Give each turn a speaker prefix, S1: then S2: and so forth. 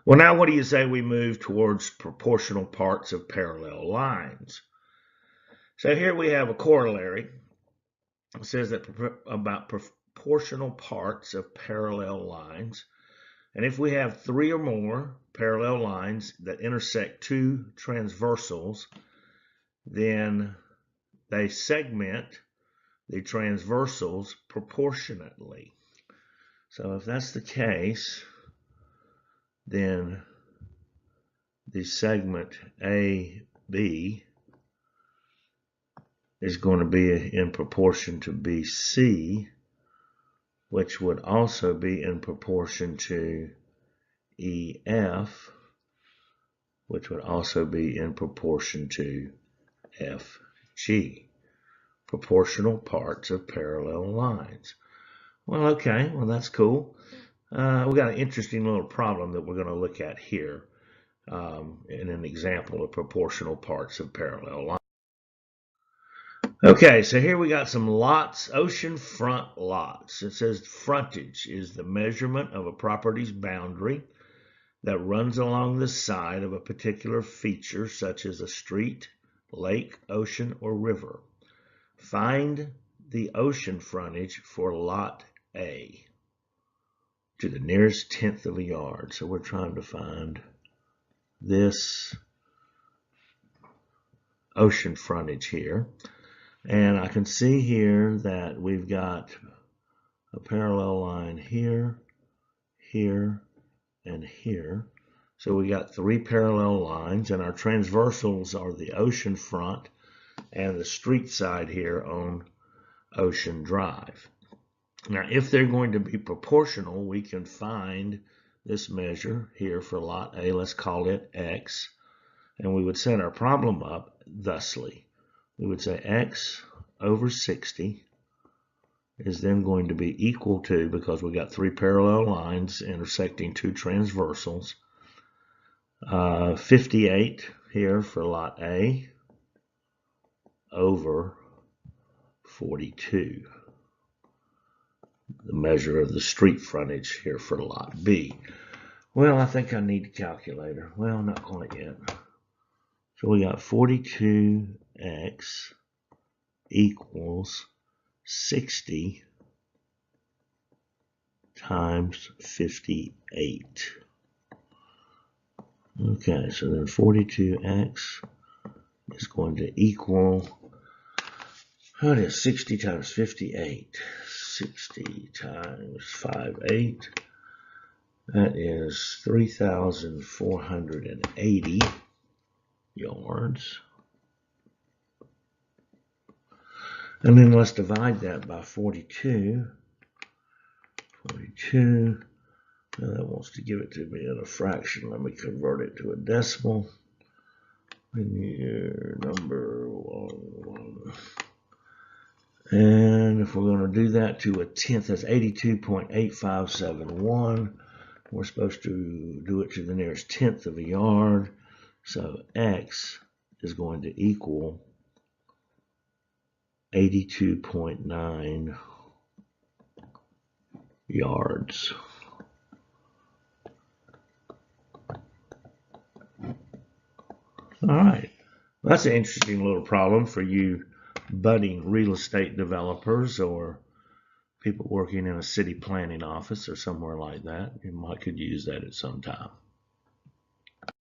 S1: Well, now what do you say we move towards proportional parts of parallel lines? So here we have a corollary. It says that about proportional parts of parallel lines. And if we have three or more parallel lines that intersect two transversals, then they segment the transversals proportionately. So if that's the case, then the segment AB is going to be in proportion to BC, which would also be in proportion to EF, which would also be in proportion to FG. Proportional parts of parallel lines. Well, okay, well that's cool. We got an interesting little problem that we're going to look at here in an example of proportional parts of parallel lines. Okay, so here we got some lots, oceanfront lots. It says frontage is the measurement of a property's boundary that runs along the side of a particular feature, such as a street, lake, ocean, or river. Find the ocean frontage for lot A to the nearest tenth of a yard. So we're trying to find this ocean frontage here. And I can see here that we've got a parallel line here, here, and here. So we got three parallel lines, and our transversals are the ocean front and the street side here on Ocean Drive. Now, if they're going to be proportional, we can find this measure here for lot A. Let's call it X. And we would set our problem up thusly. We would say X over 60 is then going to be equal to, because we got three parallel lines intersecting two transversals, 58 here for lot A over 42. The measure of the street frontage here for lot B. Well, I think I need a calculator. Well, not quite yet. So we got 42x equals 60 times 58. Okay, so then 42x is going to equal, what is 60 times 58? 60 times 58. That is 3,480 yards. And then let's divide that by 42. 42. Now that wants to give it to me in a fraction. Let me convert it to a decimal. Linear number 1. And if we're going to do that to a tenth, that's 82.8571. We're supposed to do it to the nearest tenth of a yard. So X is going to equal 82.9 yards. All right. That's an interesting little problem for you budding real estate developers or people working in a city planning office or somewhere like that. You could use that at some time.